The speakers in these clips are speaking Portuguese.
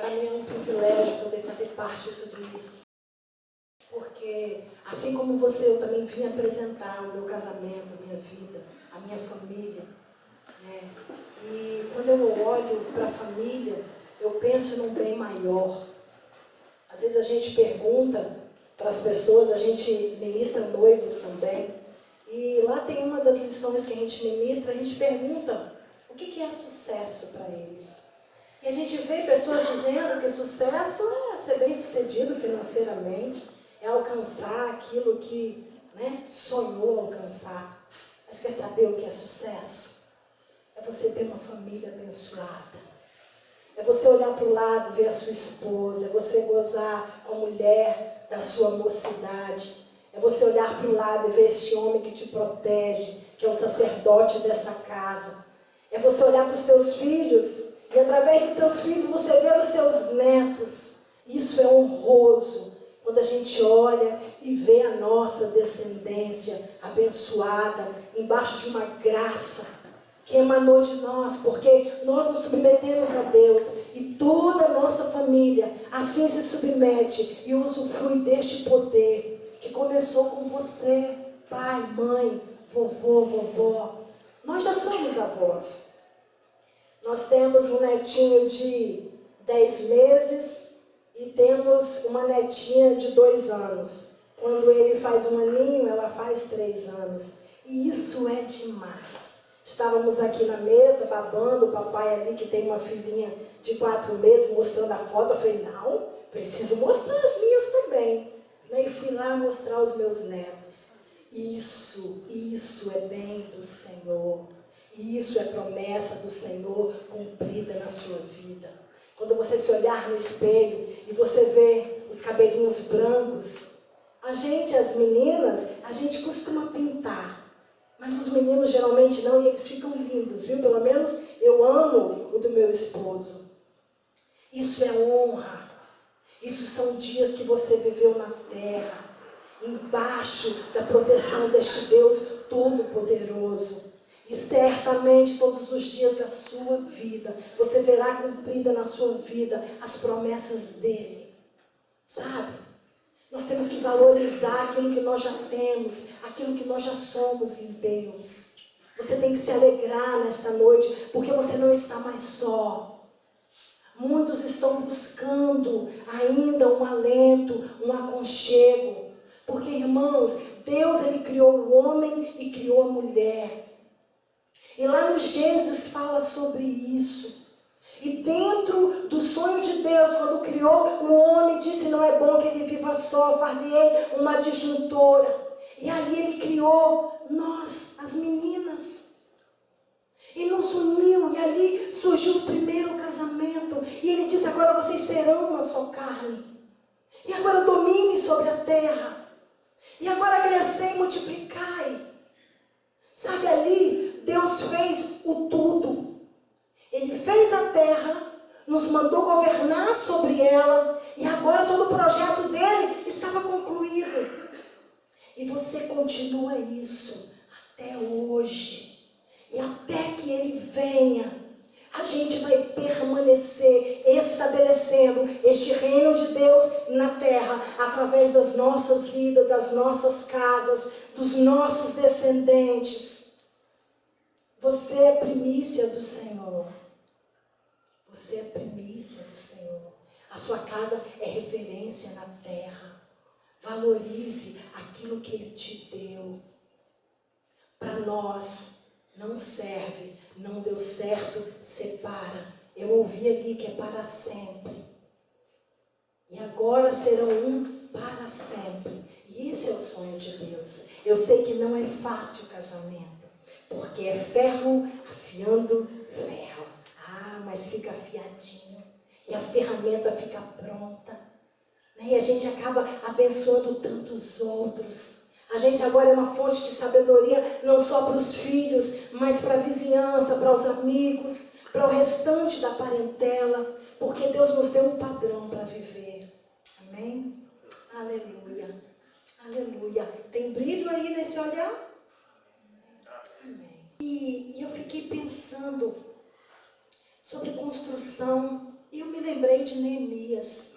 para mim é um privilégio poder fazer parte de tudo isso. Porque, assim como você, eu também vim apresentar o meu casamento, a minha vida, a minha família. Né? E quando eu olho para a família, eu penso num bem maior. Às vezes a gente pergunta para as pessoas, a gente ministra noivos também, e lá tem uma das lições que a gente ministra, a gente pergunta o que é sucesso para eles. E a gente vê pessoas dizendo que sucesso é ser bem-sucedido financeiramente, é alcançar aquilo que, né, sonhou alcançar. Mas quer saber o que é sucesso? É você ter uma família abençoada. É você olhar para o lado, ver a sua esposa. É você gozar com a mulher da sua mocidade. É você olhar para o lado e ver esse homem que te protege, que é o sacerdote dessa casa. É você olhar para os teus filhos e através dos teus filhos você ver os seus netos. Isso é honroso. Quando a gente olha e vê a nossa descendência abençoada, embaixo de uma graça que emanou de nós, porque nós nos submetemos a Deus e toda a nossa família assim se submete e usufrui deste poder que começou com você, pai, mãe, vovô, vovó. Nós já somos avós. Nós temos um netinho de 10 meses e temos uma netinha de 2 anos. Quando ele faz 1 aninho, ela faz 3 anos. E isso é demais. Estávamos aqui na mesa, babando, o papai ali que tem uma filhinha de 4 meses, mostrando a foto. Eu falei, não, preciso mostrar as minhas também. E fui lá mostrar os meus netos. Isso é bem do Senhor. Isso é promessa do Senhor cumprida na sua vida. Quando você se olhar no espelho e você vê os cabelinhos brancos, as meninas, a gente costuma pintar. Mas os meninos geralmente não, e eles ficam lindos, viu? Pelo menos eu amo o do meu esposo. Isso é honra. Isso são dias que você viveu na terra, embaixo da proteção deste Deus Todo-Poderoso. E certamente todos os dias da sua vida, você verá cumprida na sua vida as promessas dele. Sabe? Nós temos que valorizar aquilo que nós já temos, aquilo que nós já somos em Deus. Você tem que se alegrar nesta noite, porque você não está mais só. Muitos estão buscando ainda um alento, um aconchego. Porque, irmãos, Deus ele criou o homem e criou a mulher. E lá no Gênesis fala sobre isso. E dentro do sonho de Deus, quando criou o homem, disse, não é bom que ele viva só, far-lhe-ei uma adjuntora. E ali ele criou nós, as meninas. E nos uniu, e ali surgiu o primeiro casamento. E ele disse, agora vocês serão uma só carne. E agora domine sobre a terra. E agora crescei e multiplicai. Sabe, ali Deus fez o tudo. Ele fez a terra, nos mandou governar sobre ela, e agora todo o projeto dele estava concluído. E você continua isso até hoje. E até que ele venha, a gente vai permanecer estabelecendo este reino de Deus na terra, através das nossas vidas, das nossas casas, dos nossos descendentes. Você é primícia do Senhor. Você é primícia do Senhor. A sua casa é referência na terra. Valorize aquilo que Ele te deu. Para nós, não serve, não deu certo, separa. Eu ouvi ali que é para sempre. E agora serão um para sempre. E esse é o sonho de Deus. Eu sei que não é fácil o casamento, porque é ferro afiando ferro. Mas fica afiadinho. E a ferramenta fica pronta. E a gente acaba abençoando tantos outros. A gente agora é uma fonte de sabedoria, não só para os filhos, mas para a vizinhança, para os amigos, para o restante da parentela. Porque Deus nos deu um padrão para viver. Amém? Aleluia. Aleluia. Tem brilho aí nesse olhar? Amém. E eu fiquei pensando sobre construção. E eu me lembrei de Neemias.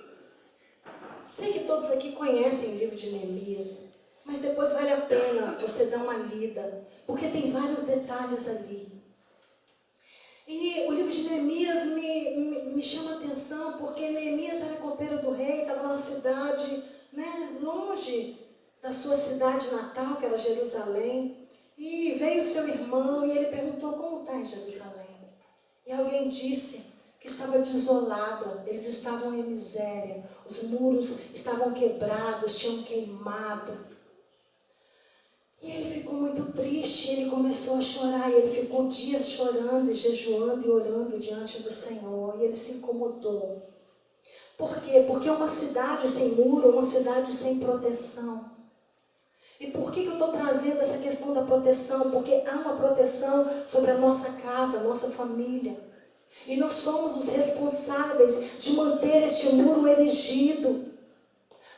Sei que todos aqui conhecem o livro de Neemias, mas depois vale a pena você dar uma lida, porque tem vários detalhes ali. E o livro de Neemias me chama a atenção, porque Neemias era copeiro do rei, estava numa cidade, né, longe da sua cidade natal, que era Jerusalém. E veio o seu irmão e ele perguntou como está em Jerusalém. E alguém disse que estava desolada, eles estavam em miséria, os muros estavam quebrados, tinham queimado. E ele ficou muito triste, ele começou a chorar, e ele ficou dias chorando e jejuando e orando diante do Senhor, e ele se incomodou. Por quê? Porque é uma cidade sem muro, uma cidade sem proteção. E por que eu estou trazendo essa questão da proteção? Porque há uma proteção sobre a nossa casa, a nossa família. E nós somos os responsáveis de manter este muro erigido.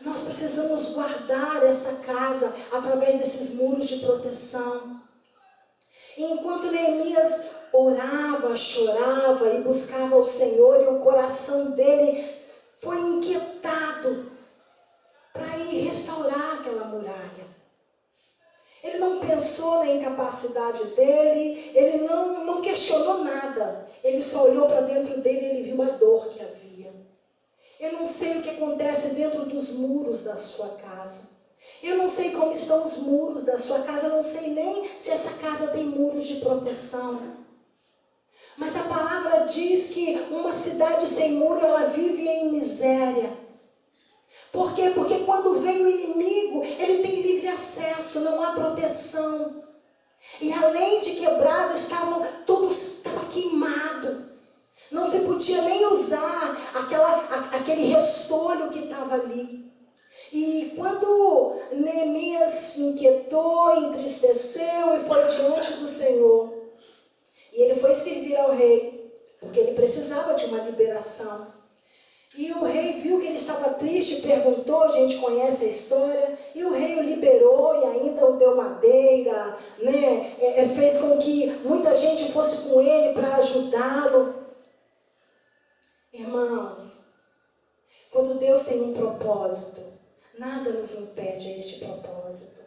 Nós precisamos guardar esta casa através desses muros de proteção. E enquanto Neemias orava, chorava e buscava o Senhor, e o coração dele foi inquietado para ir restaurar aquela muralha. Ele não pensou na incapacidade dele, ele não questionou nada. Ele só olhou para dentro dele e ele viu a dor que havia. Eu não sei o que acontece dentro dos muros da sua casa. Eu não sei como estão os muros da sua casa. Eu não sei nem se essa casa tem muros de proteção. Mas a palavra diz que uma cidade sem muro, ela vive em miséria. Por quê? Porque quando vem o inimigo, ele tem livre acesso, não há proteção. E além de quebrado, estava queimado. Não se podia nem usar aquele restolho que estava ali. E quando Neemias se inquietou, entristeceu e foi diante do Senhor. E ele foi servir ao rei, porque ele precisava de uma liberação. E o rei viu que ele estava triste, perguntou, a gente conhece a história, e o rei o liberou e ainda o deu madeira, né? Fez com que muita gente fosse com ele para ajudá-lo. Irmãos, quando Deus tem um propósito, nada nos impede a este propósito.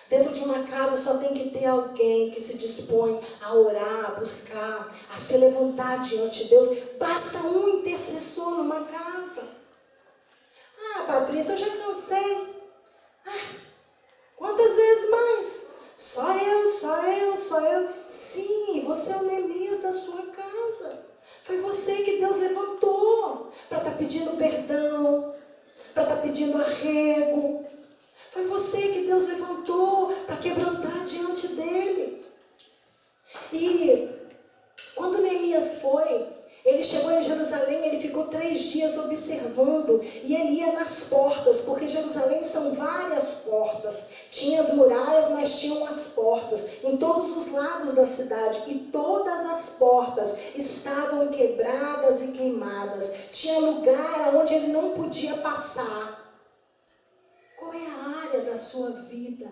Dentro de uma casa só tem que ter alguém que se dispõe a orar, a buscar, a se levantar diante de Deus. Basta um intercessor numa casa. Ah, Patrícia, eu já cansei. Quantas vezes mais? Só eu. Sim, você é o Neemias da sua casa. Foi você que Deus levantou para estar pedindo perdão, para estar pedindo arrego. Foi você que Deus levantou para quebrantar diante dele. E quando Neemias foi, ele chegou em Jerusalém, ele ficou 3 dias observando. E ele ia nas portas, porque Jerusalém são várias portas. Tinha as muralhas, mas tinham as portas em todos os lados da cidade. E todas as portas estavam quebradas e queimadas. Tinha lugar onde ele não podia passar. Qual é a área da sua vida?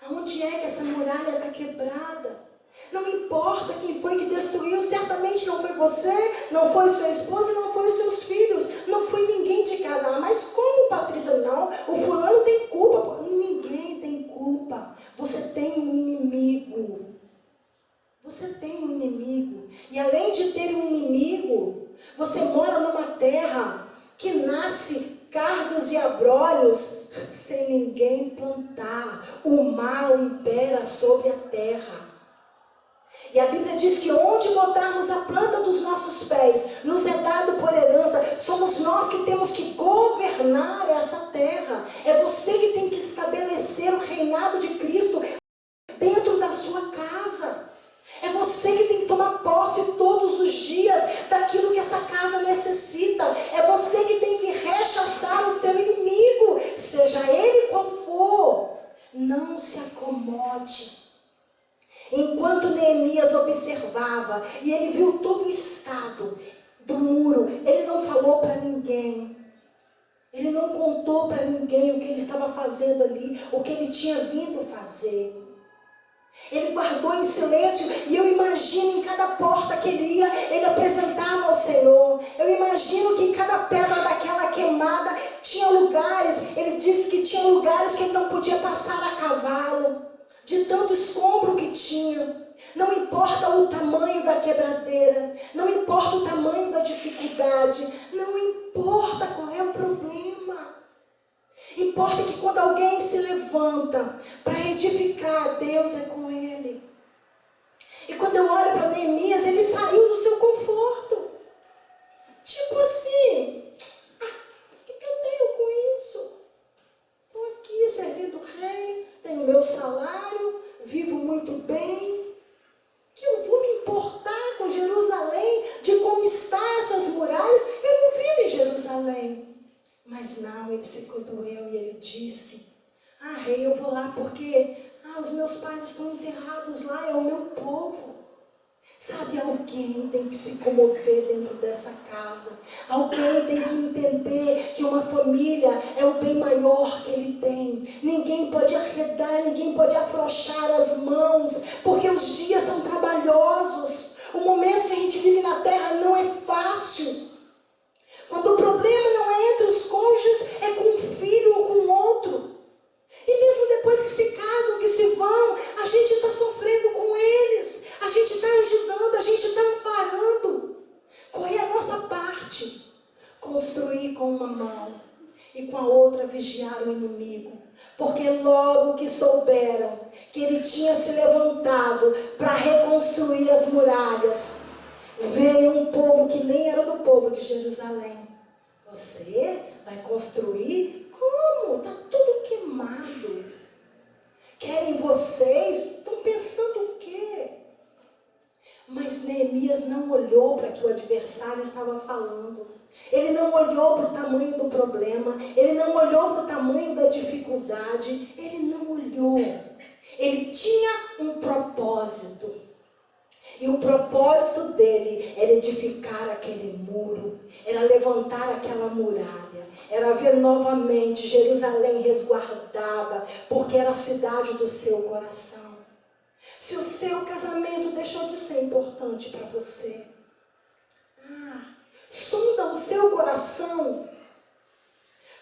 Aonde é que essa muralha está quebrada? Não importa quem foi que destruiu, certamente não foi você, não foi seu esposo e não foi os seus filhos, não foi ninguém de casa. Ah, mas como, Patrícia? Não, o fulano tem culpa. Ninguém tem culpa. Você tem um inimigo. Você tem um inimigo. E além de ter um inimigo, você mora numa terra que nasce cardos e abrolhos sem ninguém plantar. O mal impera sobre a terra. E a Bíblia diz que onde botarmos a planta dos nossos pés, nos é dado por herança. Somos nós que temos que governar essa terra. É você que tem que estabelecer o reinado de Cristo dentro da sua casa. É você que tem que tomar posse todos os dias daquilo que essa casa necessita. É você que tem que rechaçar o seu inimigo, seja ele qual for. Não se acomode. Enquanto Neemias observava e ele viu todo o estado do muro, ele não falou para ninguém. Ele não contou para ninguém o que ele estava fazendo ali, o que ele tinha vindo fazer. Ele guardou em silêncio, e eu imagino em cada porta que ele ia, ele apresentava ao Senhor. Eu imagino podia passar a cavalo, de tanto escombro que tinha. Não importa o tamanho da quebradeira, não importa o tamanho da dificuldade, não importa qual é o problema. Importa que quando alguém se levanta para edificar, Deus é com ele. E quando eu olho para Neemias, ele saiu do seu conforto. Tipo assim, o que eu tenho com isso? Estou aqui servindo o rei, tenho meu salário, vivo muito bem. Que eu vou me importar com Jerusalém, de como estão essas muralhas? Eu não vivo em Jerusalém. Mas não, ele se doeu e ele disse: rei, eu vou lá porque os meus pais estão enterrados lá, é o meu povo. Sabe, alguém tem que se comover dentro dessa casa. Alguém tem que entender que uma família é o bem maior que ele tem. Ninguém pode arredar, ninguém pode afrouxar as mãos, porque os dias são trabalhosos. O momento que a gente vive na terra não é fácil. Quando o problema não é entre os cônjuges, é com um filho ou com outro. E mesmo depois que se casam, que se vão, a gente está sofrendo com eles. A gente está ajudando, a gente está amparando. Qual é a nossa parte? Construir com uma mão e com a outra vigiar o inimigo. Porque logo que souberam que ele tinha se levantado para reconstruir as muralhas, veio um povo que nem era do povo de Jerusalém. Você vai construir? Como? Está tudo queimado. Querem vocês? Estão pensando o quê? Mas Neemias não olhou para o que o adversário estava falando. Ele não olhou para o tamanho do problema. Ele não olhou para o tamanho da dificuldade. Ele não olhou. Ele tinha um propósito. E o propósito dele era edificar aquele muro, era levantar aquela muralha, era ver novamente Jerusalém resguardada, porque era a cidade do seu coração. Se o seu casamento deixou de ser importante para você, sonda o seu coração.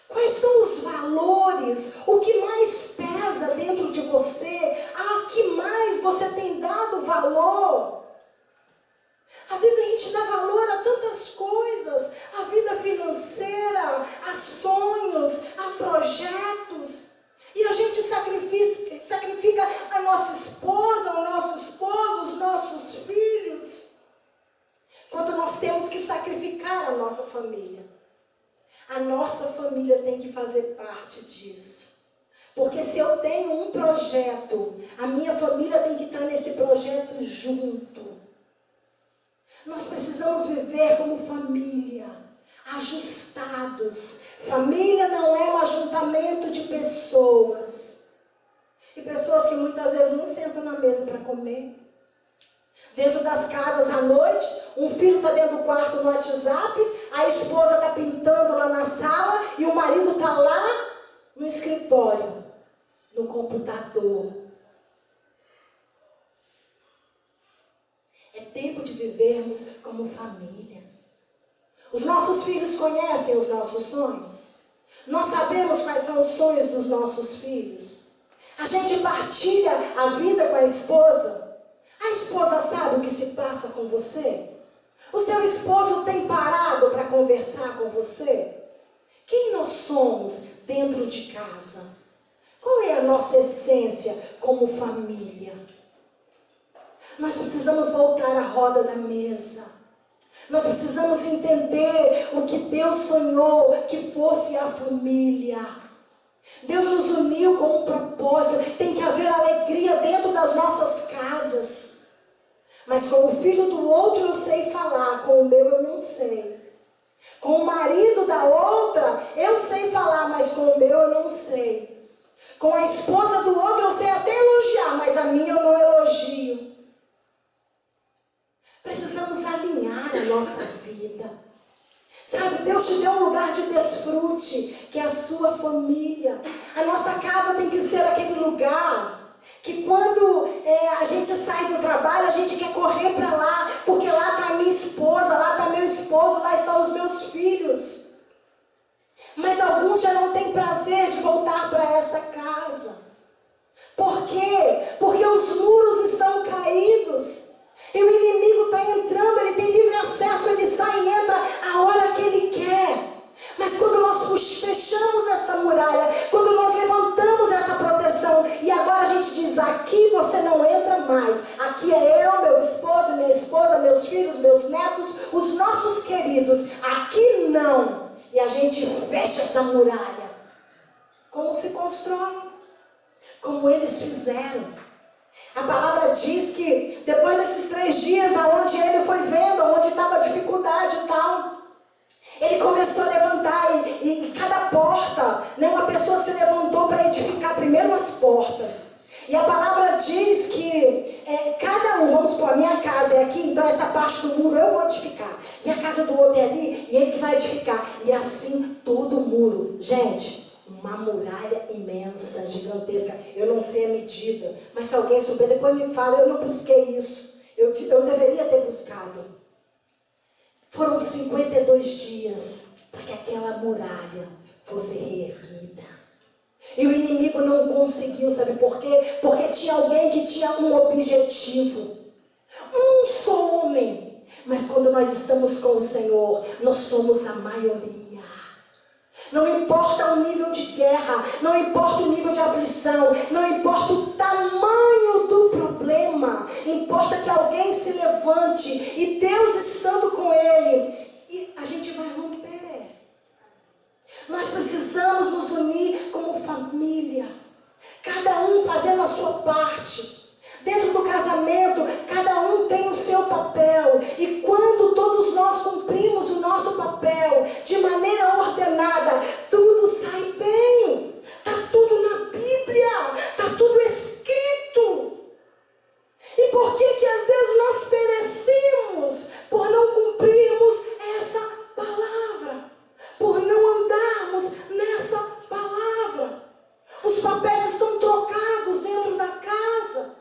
Quais são os valores? O que mais pesa dentro de você? A que mais você tem dado valor? Às vezes a gente dá valor a tantas coisas, a vida financeira, a sonhos, a projetos. E a gente sacrifica a nossa esposa, o nosso esposo, os nossos filhos. Quando nós temos que sacrificar a nossa família. A nossa família tem que fazer parte disso. Porque se eu tenho um projeto, a minha família tem que estar nesse projeto junto. Nós precisamos viver como família, ajustados. Família não é um ajuntamento de pessoas. E pessoas que muitas vezes não sentam na mesa para comer. Dentro das casas à noite, um filho está dentro do quarto no WhatsApp, a esposa está pintando lá na sala e o marido está lá no escritório, no computador. É tempo de vivermos como família. Os nossos filhos conhecem os nossos sonhos. Nós sabemos quais são os sonhos dos nossos filhos. A gente partilha a vida com a esposa. A esposa sabe o que se passa com você? O seu esposo tem parado para conversar com você? Quem nós somos dentro de casa? Qual é a nossa essência como família? Nós precisamos voltar à roda da mesa. Nós precisamos entender o que Deus sonhou que fosse a família. Deus nos uniu com um propósito. Tem que haver alegria dentro das nossas casas. Mas com o filho do outro eu sei falar, com o meu eu não sei. Com o marido da outra eu sei falar, mas com o meu eu não sei. Com a esposa do outro eu sei até elogiar, mas a minha eu não elogio. Precisamos alinhar a nossa vida. Sabe, Deus te deu um lugar de desfrute, que é a sua família. A nossa casa tem que ser aquele lugar que quando a gente sai do trabalho, a gente quer correr para lá, porque lá está a minha esposa, lá está meu esposo, lá estão os meus filhos. Mas alguns já não têm prazer de voltar para essa casa. nossos queridos, aqui não. E a gente fecha essa muralha. Como se constrói? Como eles fizeram. A palavra diz que depois desses 3 dias, aonde ele foi vendo, onde estava a dificuldade e tal, ele começou a levantar e cada porta, né, uma pessoa se levantou para edificar primeiro as portas. E a palavra diz que cada um, vamos supor, a minha casa é aqui, então essa parte do muro eu vou edificar. E a casa do outro é ali, e ele que vai edificar. E assim todo o muro. Gente, uma muralha imensa, gigantesca. Eu não sei a medida, mas se alguém souber, depois me fala. Eu não busquei isso. Eu deveria ter buscado. Foram 52 dias para que aquela muralha fosse reerguida. E o inimigo não conseguiu, sabe por quê? Porque tinha alguém que tinha um objetivo. Um só homem. Mas quando nós estamos com o Senhor, nós somos a maioria. Não importa o nível de guerra, não importa o nível de aflição, não importa o tamanho do problema. Importa que alguém se levante e Deus estando com ele, e a gente vai romper. Nós precisamos nos unir como família, cada um fazendo a sua parte. Dentro do casamento, cada um tem o seu papel. E quando todos nós cumprimos o nosso papel de maneira ordenada, tudo sai bem. Está tudo na Bíblia, está tudo escrito. E por que às vezes nós perecemos? Por não cumprirmos essa palavra, por não andarmos nessa palavra. Os papéis estão trocados dentro da casa,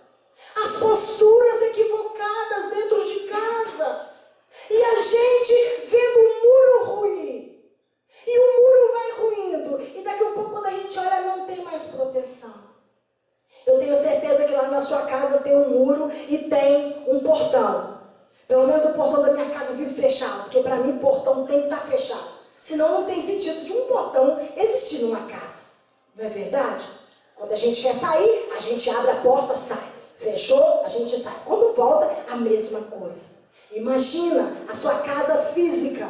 as posturas equivocadas dentro de casa, e a gente vendo o muro ruir, e o muro vai ruindo, e daqui a pouco quando a gente olha não tem mais proteção. Eu tenho certeza que lá na sua casa tem um muro e tem um portão. Pelo menos o portão da minha casa vive fechado, porque para mim portão tem que estar fechado, senão não tem sentido de um portão existir numa casa, não é verdade? Quando a gente quer sair, a gente abre a porta, sai. Fechou, a gente sai. Quando volta, a mesma coisa. Imagina a sua casa física,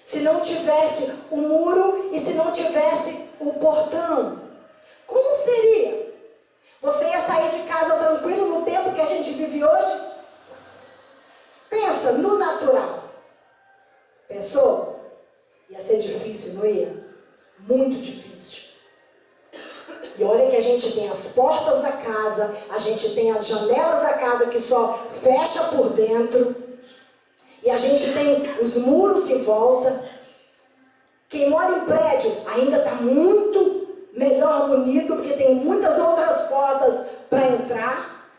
se não tivesse o muro e se não tivesse o portão. Como seria? Você ia sair de casa tranquilo no tempo que a gente vive hoje? Pensa no natural. Pensou? Ia ser difícil, não ia? Muito difícil. E olha que a gente tem as portas da casa, a gente tem as janelas da casa que só fecha por dentro, e a gente tem os muros em volta. Quem mora em prédio ainda está muito melhor munido, porque tem muitas outras portas para entrar.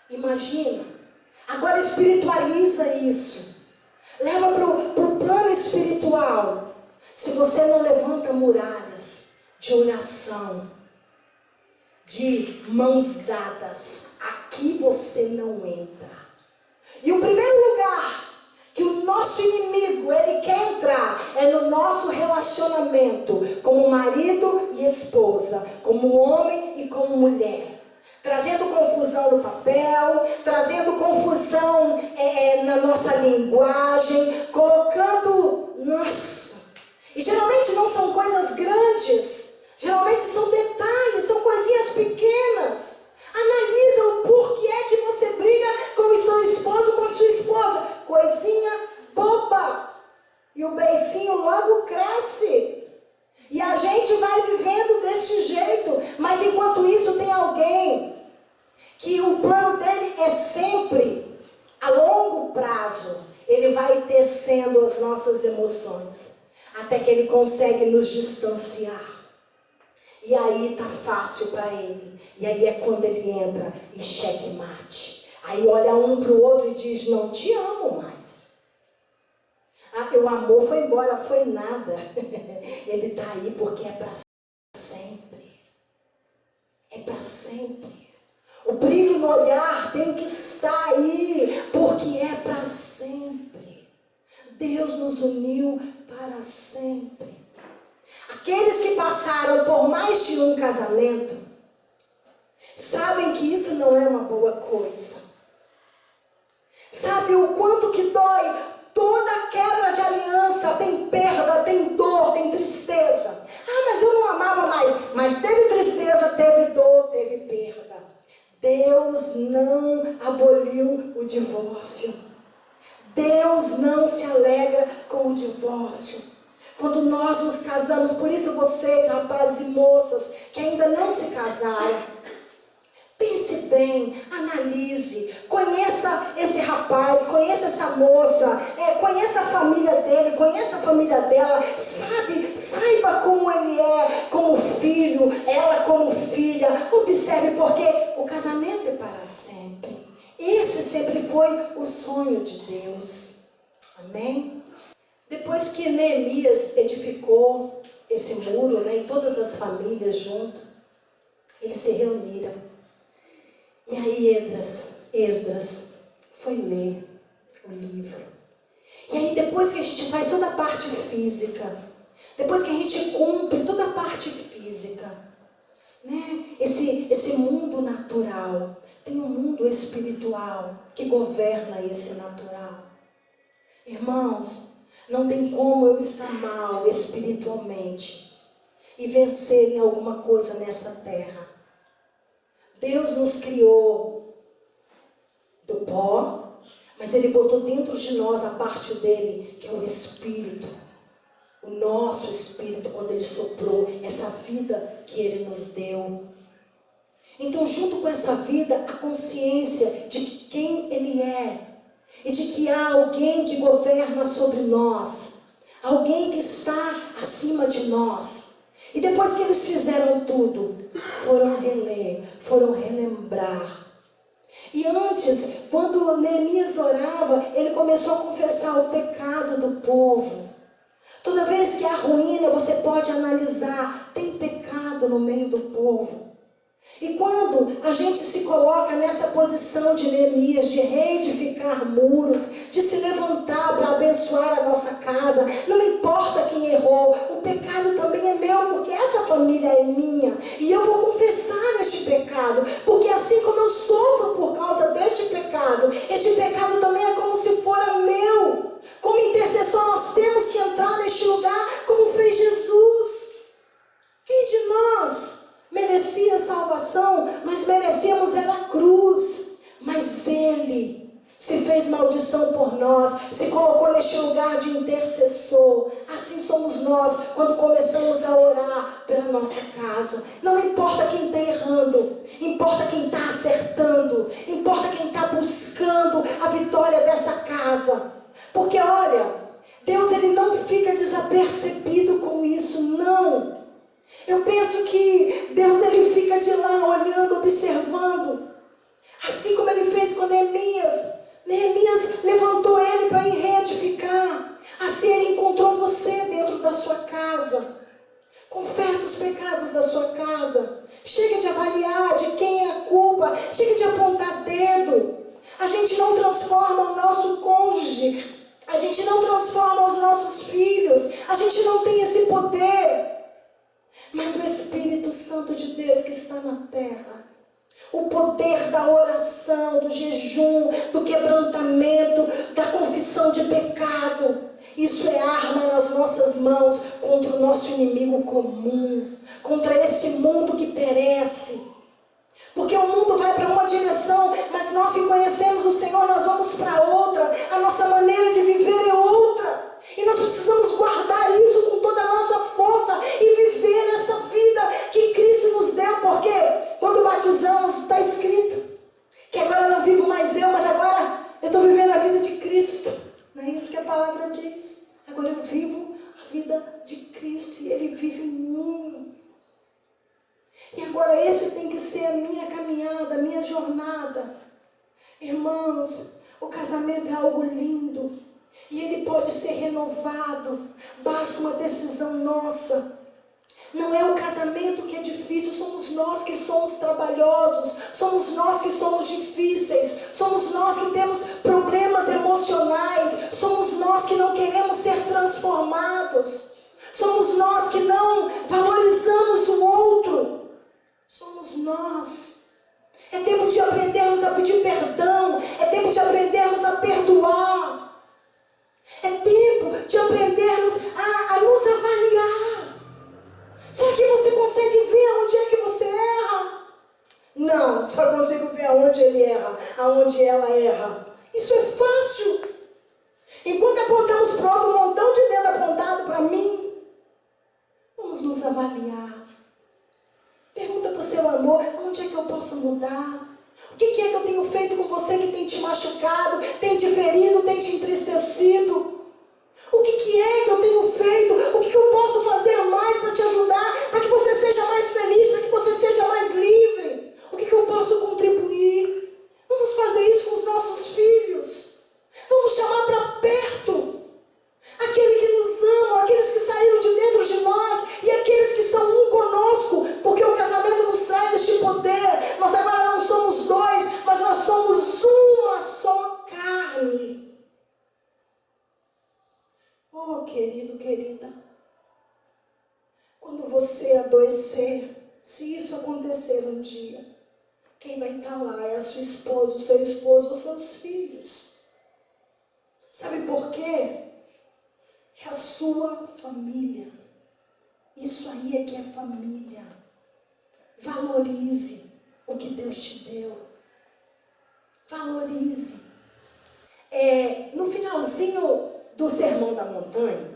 Imagina. Agora espiritualiza isso. Leva para o plano espiritual. Se você não levanta muralhas de oração, de mãos dadas, aqui você não entra. E o primeiro lugar que o nosso inimigo, ele quer entrar, é no nosso relacionamento, como marido e esposa, como homem e como mulher. Trazendo confusão no papel, trazendo confusão na nossa linguagem, colocando, e geralmente não são coisas grandes, geralmente são detalhes, são coisinhas pequenas. Analisa o porquê que você briga com o seu esposo, com a sua esposa. Coisinha boba. E o beicinho logo cresce. E a gente vai vivendo deste jeito. Mas enquanto isso tem alguém que o plano dele é sempre a longo prazo. Ele vai tecendo as nossas emoções, até que ele consegue nos distanciar. E aí tá fácil para ele. E aí é quando ele entra e checkmate. Aí olha um para o outro e diz, não te amo mais. O amor foi embora, foi nada. Ele tá aí porque é para sempre. É para sempre. O brilho no olhar tem que estar aí, porque é para sempre. Deus nos uniu para sempre. Aqueles que passaram por mais de um casamento sabem que isso não é uma boa coisa. Sabe o quanto que dói toda divórcio. Quando nós nos casamos, por isso vocês, rapazes e moças, que ainda não se casaram, pense bem, analise, conheça esse rapaz, conheça essa moça, conheça a família dele, conheça a família dela, saiba como ele é como filho, ela como filha. Observe, porque o casamento é para sempre. Esse sempre foi o sonho de Deus. Amém? Depois que Neemias edificou esse muro, e todas as famílias junto, eles se reuniram. E aí Esdras foi ler o livro. E aí depois que a gente faz toda a parte física, depois que a gente cumpre toda a parte física, esse mundo natural, tem um mundo espiritual que governa esse natural. Irmãos, não tem como eu estar mal espiritualmente e vencer em alguma coisa nessa terra. Deus nos criou do pó, mas Ele botou dentro de nós a parte dele, que é o Espírito. O nosso Espírito, quando Ele soprou essa vida que Ele nos deu. Então, junto com essa vida, a consciência de quem Ele é. E de que há alguém que governa sobre nós. Alguém que está acima de nós. E depois que eles fizeram tudo, foram reler, foram relembrar. E antes, quando Neemias orava, ele começou a confessar o pecado do povo. Toda vez que há ruína, você pode analisar, tem pecado no meio do povo. E quando a gente se coloca nessa posição de Neemias, de reedificar muros, de se levantar para abençoar a nossa casa, não importa quem errou, o pecado também é meu, porque essa família é minha, e eu vou confessar este pecado, porque assim como eu sofro por causa deste pecado, este pecado também é como se fora meu. Como intercessor nós temos que entrar neste lugar como fez Jesus. Quem de nós merecia salvação? Nós merecíamos era a cruz, mas Ele se fez maldição por nós, se colocou neste lugar de intercessor. Assim somos nós quando começamos a orar pela nossa casa. Não importa quem está errando, importa quem está acertando, importa quem está buscando a vitória dessa casa. Porque olha, Deus ele não fica desapercebido com isso, não. Eu penso que Deus ele fica de lá olhando, observando. Assim como ele fez com Neemias. Neemias levantou ele para ir reedificar. Assim ele encontrou você dentro da sua casa. Confesse os pecados da sua casa. Chega de avaliar de quem é a culpa. Chega de apontar dedo. A gente não transforma o nosso cônjuge. A gente não transforma os nossos filhos. A gente não tem esse poder. Mas o Espírito Santo de Deus que está na terra, o poder da oração, do jejum, do quebrantamento, da confissão de pecado, isso é arma nas nossas mãos contra o nosso inimigo comum, contra esse mundo que perece. Porque o mundo vai para uma direção, mas nós que conhecemos o Senhor, nós vamos para outra. A nossa maneira de viver é outra. E nós precisamos guardar isso com toda a nossa força e viver essa vida que Cristo nos deu. Porque quando batizamos, está escrito que agora não vivo mais eu, mas agora eu estou vivendo a vida de Cristo. Não é isso que a palavra diz? Agora eu vivo a vida de Cristo e Ele vive em mim. E agora esse tem que ser a minha caminhada, a minha jornada. Irmãos, o casamento é algo lindo. E ele pode ser renovado. Basta uma decisão nossa. Não é o casamento que é difícil, somos nós que somos trabalhosos. Somos nós que somos difíceis. Somos nós que temos problemas emocionais. Somos nós que não queremos ser transformados. Somos nós que não valorizamos o outro. Somos nós. É tempo de aprendermos a pedir perdão. É tempo de aprendermos a perdoar. É tempo de aprendermos a nos avaliar. Será que você consegue ver aonde é que você erra? Não, só consigo ver aonde ele erra, aonde ela erra. Isso é fácil. Enquanto apontamos para outro, um montão de dedo apontando machucado, tem te ferido, tem te entristecido? O que é que eu tenho feito? O que eu posso fazer mais para te ajudar? Para que você seja mais feliz, para que você seja mais livre? O que eu posso contribuir? Vamos fazer isso com os nossos filhos. Vamos chamar para perto aquele que nos ama, aqueles que saíram de dentro de nós e aqueles que são um conosco, porque o casamento nos traz este poder. Nós agora não somos dois, mas nós somos uma só carne. Oh, querido, querida, quando você adoecer, se isso acontecer um dia, quem vai estar lá é a sua esposa, o seu esposo, os seus filhos. Sabe por quê? É a sua família. Isso aí é que é família. Valorize o que Deus te deu. Valorize. No finalzinho do Sermão da Montanha,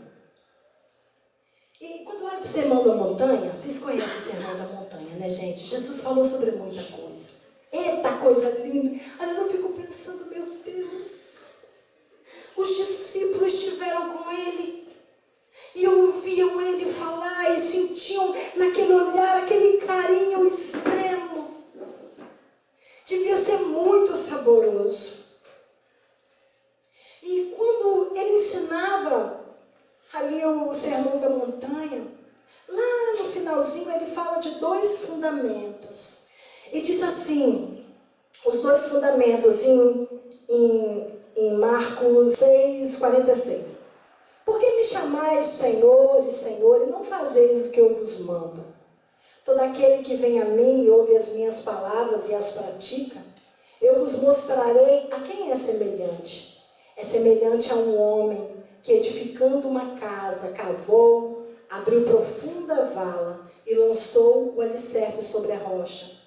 e quando eu olho para o Sermão da Montanha, vocês conhecem o Sermão da Montanha, né, gente? Jesus falou sobre muita coisa. Eita, coisa linda. Às vezes eu fico pensando, meu Deus, os discípulos estiveram com ele e ouviam ele falar e sentiam naquele olhar, aquele carinho extremo. Devia ser muito saboroso. E quando ele ensinava ali o Sermão da Montanha, lá no finalzinho ele fala de 2 fundamentos. E diz assim, os 2 fundamentos em Marcos 6:46. Por que me chamais Senhor e Senhor, e não fazeis o que eu vos mando? Todo aquele que vem a mim e ouve as minhas palavras e as pratica, eu vos mostrarei a quem é semelhante. É semelhante a um homem que, edificando uma casa, cavou, abriu profunda vala e lançou o alicerce sobre a rocha.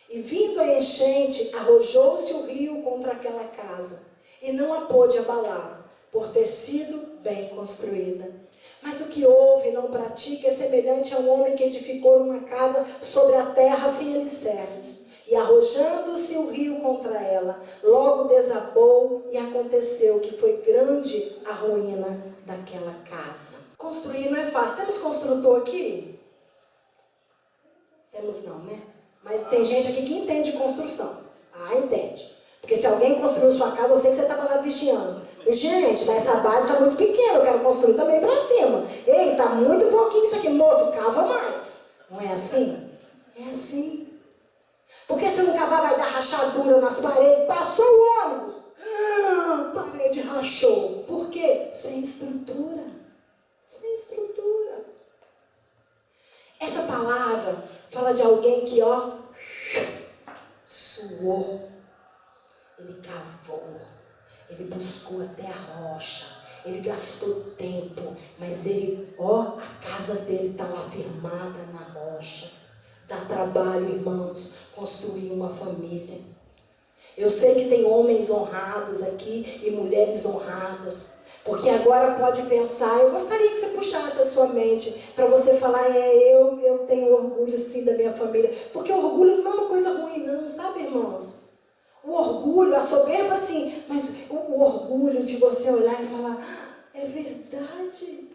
E vindo a enchente, arrojou-se o rio contra aquela casa, e não a pôde abalar, por ter sido bem construída. Mas o que ouve e não pratica é semelhante a um homem que edificou uma casa sobre a terra sem alicerces. E arrojando-se o rio contra ela, logo desabou, e aconteceu que foi grande a ruína daquela casa. Construir não é fácil. Temos construtor aqui? Temos não, né? Mas tem gente aqui que entende construção. Ah, entende. Porque se alguém construiu sua casa, eu sei que você estava lá vigiando. Gente, mas essa base está muito pequena, eu quero construir também para cima. Ei, está muito pouquinho isso aqui, moço, cava mais. Não é assim? É assim. Porque se não cavar vai dar rachadura nas paredes. Passou o ônibus, parede rachou. Por quê? Sem estrutura. Sem estrutura. Essa palavra fala de alguém que, suou. Ele cavou. Ele buscou até a rocha. Ele gastou tempo. Mas ele, a casa dele está lá firmada na rocha. Dá trabalho, irmãos, construir uma família. Eu sei que tem homens honrados aqui e mulheres honradas, porque agora pode pensar, eu gostaria que você puxasse a sua mente para você falar, eu tenho orgulho sim da minha família, porque o orgulho não é uma coisa ruim não, sabe, irmãos? O orgulho, a soberba sim, mas o orgulho de você olhar e falar, é verdade,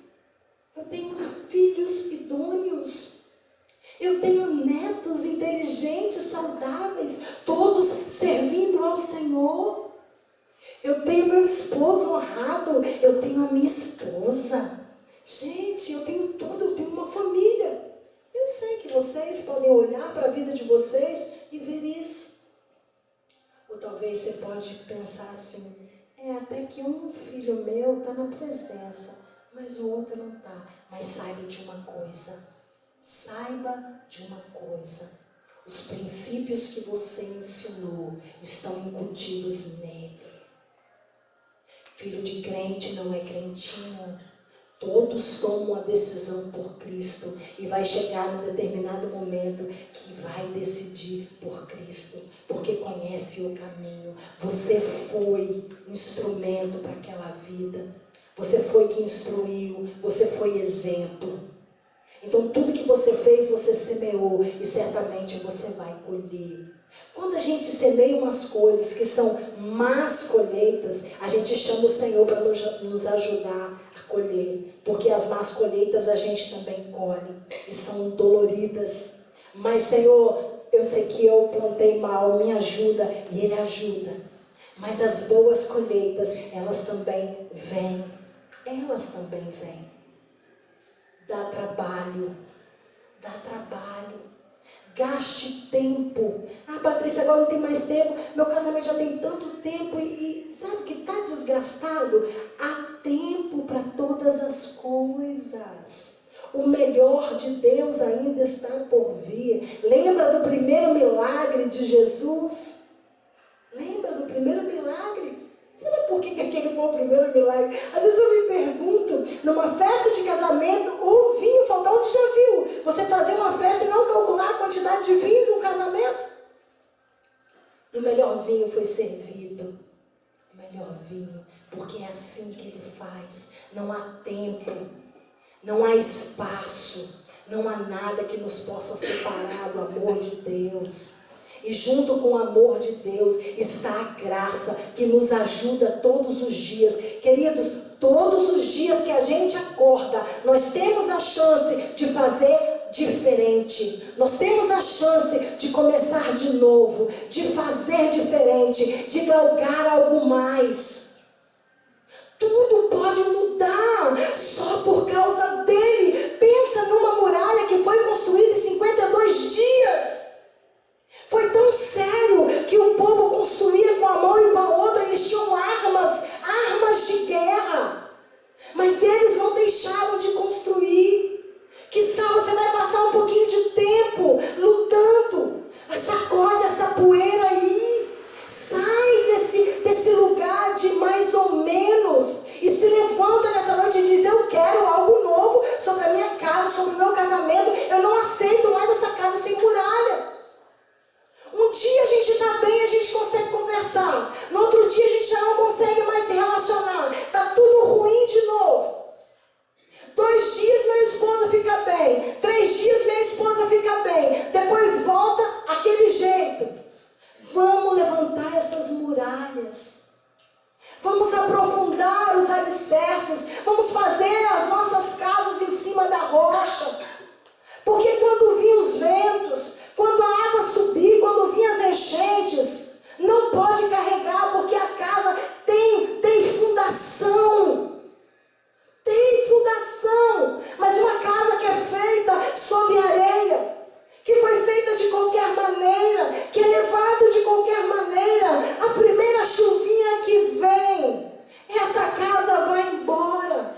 eu tenho filhos idôneos. Eu tenho netos inteligentes, saudáveis, todos servindo ao Senhor. Eu tenho meu esposo honrado, eu tenho a minha esposa. Gente, eu tenho tudo, eu tenho uma família. Eu sei que vocês podem olhar para a vida de vocês e ver isso. Ou talvez você pode pensar assim, até que um filho meu está na presença, mas o outro não está. Mas saiba de uma coisa. Saiba de uma coisa, os princípios que você ensinou estão incutidos nele. Filho de crente não é crentinho. Todos tomam a decisão por Cristo e vai chegar num determinado momento que vai decidir por Cristo, porque conhece o caminho. Você foi instrumento para aquela vida. Você foi que instruiu, você foi exemplo. Então tudo que você fez, você semeou e certamente você vai colher. Quando a gente semeia umas coisas que são más colheitas, a gente chama o Senhor para nos ajudar a colher. Porque as más colheitas a gente também colhe e são doloridas. Mas, Senhor, eu sei que eu plantei mal, me ajuda, e Ele ajuda. Mas as boas colheitas, elas também vêm. Elas também vêm. Dá trabalho. Dá trabalho. Gaste tempo. Ah, Patrícia, agora não tem mais tempo. Meu casamento já tem tanto tempo e sabe que está desgastado? Há tempo para todas as coisas. O melhor de Deus ainda está por vir. Lembra do primeiro milagre de Jesus? Lembra do primeiro milagre? Sabe por que aquele foi o primeiro milagre? Às vezes eu me pergunto, numa festa de casamento, o vinho faltar, onde já viu? Você fazer uma festa e não calcular a quantidade de vinho de um casamento? O melhor vinho foi servido. O melhor vinho, porque é assim que Ele faz. Não há tempo, não há espaço, não há nada que nos possa separar do amor de Deus. E junto com o amor de Deus está a graça que nos ajuda todos os dias. Queridos, todos os dias que a gente acorda, nós temos a chance de fazer diferente. Nós temos a chance de começar de novo, de fazer diferente, de galgar algo mais. Tudo pode mudar só por causa dele. Pensa numa muralha que foi construída em 52 dias. Foi tão sério que o povo construía com a mão e com a outra, eles tinham armas de guerra. Mas eles não deixaram de construir. Quizá você vai passar um pouquinho de tempo lutando. Sacode essa poeira aí. Sai desse lugar de mais ou menos. E se levanta nessa noite e diz: eu quero algo novo sobre a minha casa, sobre o meu casamento. Eu não aceito mais essa casa sem muralha. Um dia a gente está bem, a gente consegue conversar. No outro dia a gente já não consegue mais se relacionar. Está tudo ruim de novo. 2 dias meu esposo fica bem. 3 dias minha esposa fica bem. Depois volta aquele jeito. Vamos levantar essas muralhas. Vamos aprofundar os alicerces. Vamos fazer as nossas casas em cima da rocha. Porque quando vir os ventos, quando a água subir, quando vir as enchentes, não pode carregar, porque a casa tem fundação. Tem fundação. Mas uma casa que é feita sob areia, que foi feita de qualquer maneira, que é levado de qualquer maneira, a primeira chuvinha que vem, essa casa vai embora.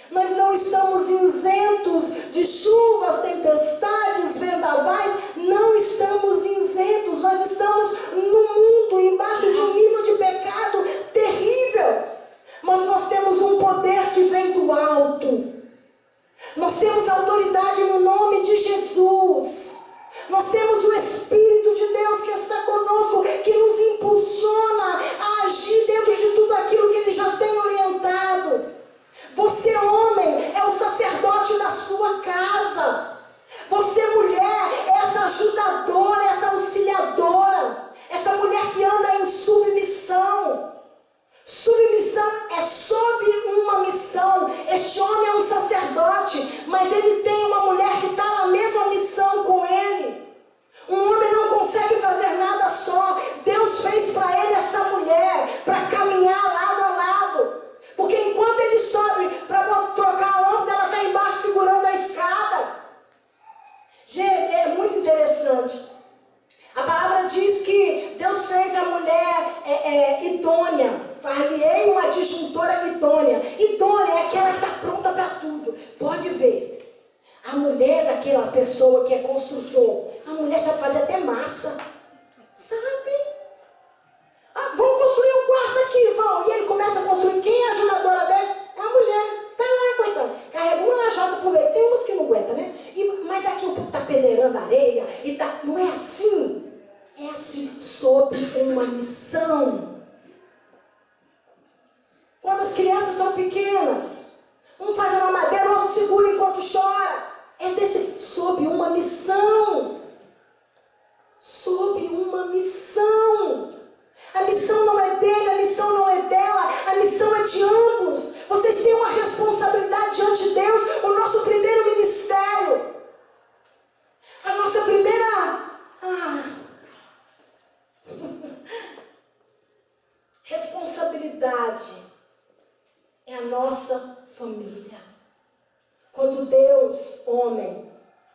Nós não estamos isentos de chuvas, tempestades, vendavais. Não estamos isentos. Nós estamos no mundo, embaixo de um nível de pecado terrível. Mas nós temos um poder que vem do alto. Nós temos autoridade no nome de Jesus. Nós temos o Espírito de Deus que está conosco, que nos impulsiona a agir dentro de tudo aquilo que Ele já tem orientado. Você, homem, é o sacerdote da sua casa. Você, mulher, é essa ajudadora, essa auxiliadora, essa mulher que anda em submissão. Submissão é sob uma missão. Este homem é um sacerdote, mas ele tem uma mulher que está na mesma missão com ele. Um homem não consegue fazer nada só. Deus fez para ele essa mulher, para caminhar lado a lado. Porque enquanto ele sobe para trocar a lâmpada, ela está embaixo segurando a escada. Gente, é muito interessante. A palavra diz que Deus fez a mulher idônea. Far-lhe-ei uma disjuntora idônea. Idônea é aquela que está pronta para tudo. Pode ver. A mulher daquela pessoa que é construtor, a mulher sabe fazer até massa. Sabe? Vamos construir um quarto aqui, vão. E ele começa a construir. Quem é a ajudadora dele? É a mulher. Está lá, coitada. Carrega uma lajota por vez. Tem umas que não aguenta, né? Mas daqui um pouco está peneirando areia. E tá... Não é assim. É assim, sob uma missão. Quando as crianças são pequenas, um faz a mamadeira, o outro segura enquanto chora. É sob uma missão. Sob uma missão. família. Quando Deus, homem,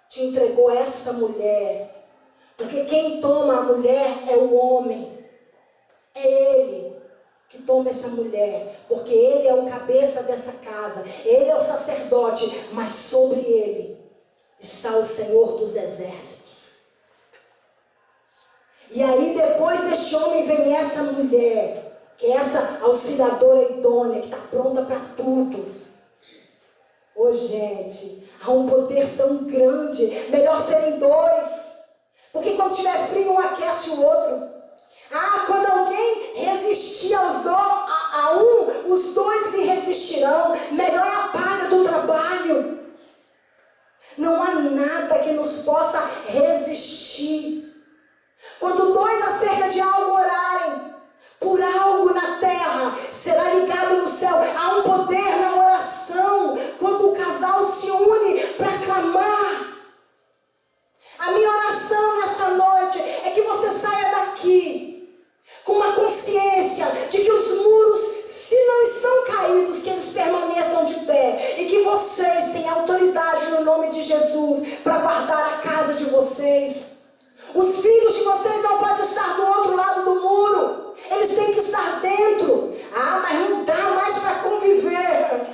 te entregou esta mulher, porque quem toma a mulher é o homem, é ele que toma essa mulher, porque ele é o cabeça dessa casa, ele é o sacerdote, mas sobre ele está o Senhor dos exércitos. E aí depois deste homem vem essa mulher, que é essa auxiliadora idônea, que está pronta para tudo. Ô gente, há um poder tão grande, melhor serem dois, porque quando tiver frio um aquece o outro. Quando alguém resistir a um, os dois lhe resistirão, melhor é a paga do trabalho. Não há nada que nos possa resistir. Quando dois acerca de algo orarem, por algo na terra, será ligado no céu. Há um poder na oração, quando o casal se une para clamar. A minha oração nesta noite é que você saia daqui com uma consciência de que os muros, se não estão caídos, que eles permaneçam de pé. E que vocês têm autoridade no nome de Jesus para guardar a casa de vocês. Os filhos de vocês não podem estar do outro lado do muro. Eles têm que estar dentro. Mas não dá mais para conviver.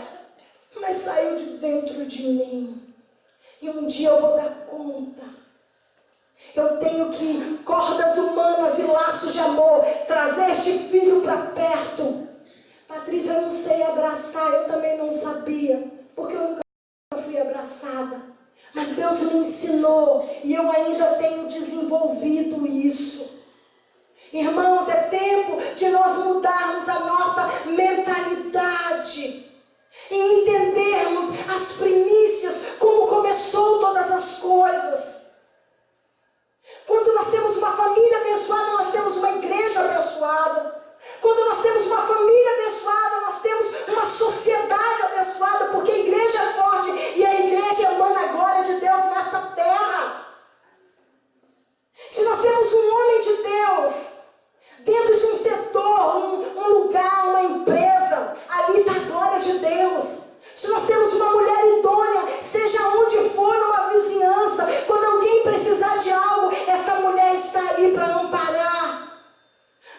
Mas saiu de dentro de mim. E um dia eu vou dar conta. Eu tenho que, cordas humanas e laços de amor, trazer este filho para perto. Patrícia, eu não sei abraçar, eu também não sabia, porque eu nunca fui abraçada. Mas Deus me ensinou e eu ainda tenho desenvolvido isso. Irmãos, é tempo de nós mudarmos a nossa mentalidade e entendermos as primícias, como começou todas as coisas. Quando nós temos uma família abençoada, nós temos uma igreja abençoada. Quando nós temos uma família abençoada, nós temos uma sociedade abençoada, porque a igreja é forte e a igreja emana a glória de Deus nessa terra. Se nós temos um homem de Deus dentro de um setor, um lugar, uma empresa, ali está a glória de Deus. Se nós temos uma mulher idônea, seja onde for, numa vizinhança, quando alguém precisar de algo, essa mulher está ali para amparar.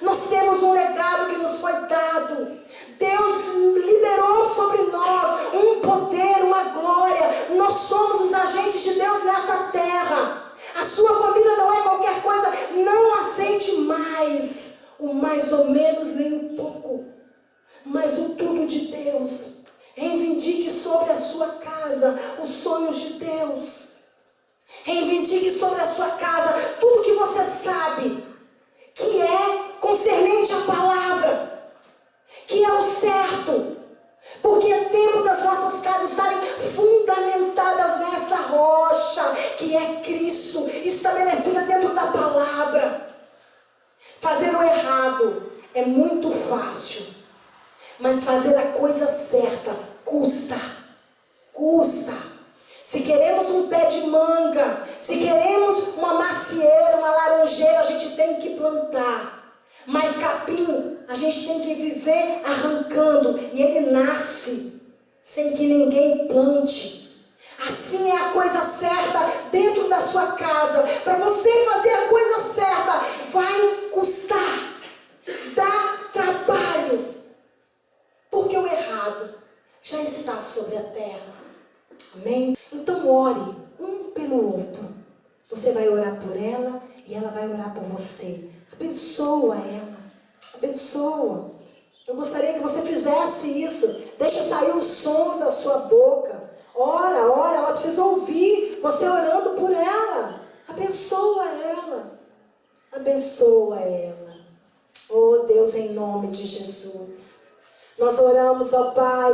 Nós temos um legado que nos foi dado. Deus liberou sobre nós um poder, uma glória. Nós somos os agentes de Deus nessa terra. A sua família não é qualquer coisa. Não aceite mais o mais ou menos nem um pouco, mas o tudo de Deus. Reivindique sobre a sua casa os sonhos de Deus. Reivindique sobre a sua casa tudo que você sabe que é concernente à palavra, que é o certo, porque é tempo das nossas casas estarem fundamentadas nessa rocha, que é Cristo, estabelecida dentro da palavra. Fazer o errado é muito fácil, mas fazer a coisa certa custa. Se queremos um pé de manga, se queremos uma macieira, uma laranjeira, a gente tem que plantar. Mas capim, a gente tem que viver arrancando, e ele nasce sem que ninguém plante. Assim é a coisa certa dentro da sua casa. Para você fazer a coisa certa, vai custar, dá trabalho, porque o errado já está sobre a terra. Amém? Então ore um pelo outro. Você vai orar por ela e ela vai orar por você. Abençoa ela, abençoa. Eu gostaria que você fizesse isso. Deixa sair o som da sua boca. Ora, ela precisa ouvir você orando por ela. Abençoa ela, abençoa ela. Oh Deus, em nome de Jesus, nós oramos, ó Pai,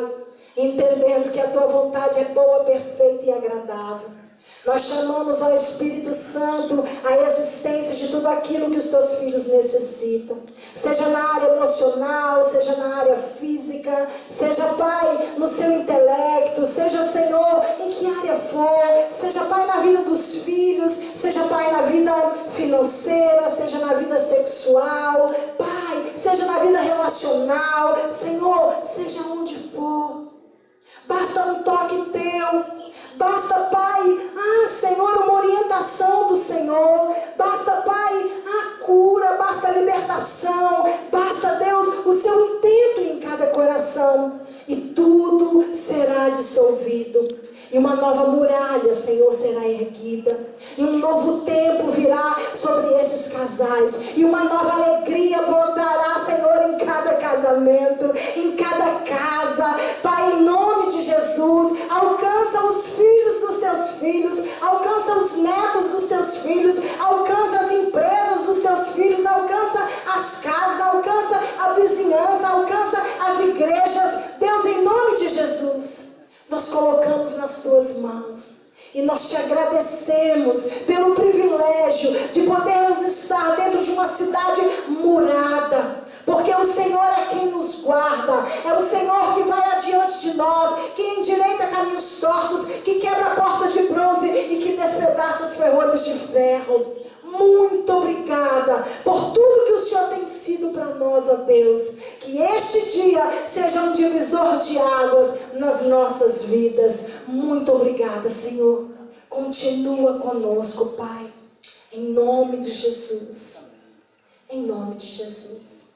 entendendo que a tua vontade é boa, perfeita e agradável. Nós chamamos ao Espírito Santo a existência de tudo aquilo que os teus filhos necessitam. Seja na área emocional, seja na área física, seja, Pai, no seu intelecto, seja, Senhor, em que área for, seja, Pai, na vida dos filhos, seja, Pai, na vida financeira, seja na vida sexual, Pai, seja na vida relacional, Senhor, seja onde for. basta um toque teu, basta, Pai, Senhor, uma orientação do Senhor, basta, Pai, a cura, basta a libertação, basta, Deus, o seu intento em cada coração, e tudo será dissolvido, e uma nova muralha, Senhor, será erguida, e um novo tempo virá sobre esses casais, e uma nova alegria brotará, Senhor, em cada casamento, em cada casa. Pai, em nome de Jesus, alcança os filhos dos teus filhos, alcança os netos dos teus filhos, alcança as empresas dos teus filhos, alcança as casas, alcança a vizinhança, alcança as igrejas. Deus, em nome de Jesus, nós colocamos nas tuas mãos e nós te agradecemos pelo privilégio de podermos estar dentro de uma cidade murada, porque o Senhor é quem nos guarda, é o Senhor que vai adiante de nós, que endireita caminhos tortos, que quebra portas de bronze e que despedaça as ferrolhas de ferro. Muito obrigada por tudo que o Senhor tem sido para nós, ó Deus. Que este dia seja um divisor de águas nas nossas vidas. Muito obrigada, Senhor. Continua conosco, Pai. Em nome de Jesus. Em nome de Jesus.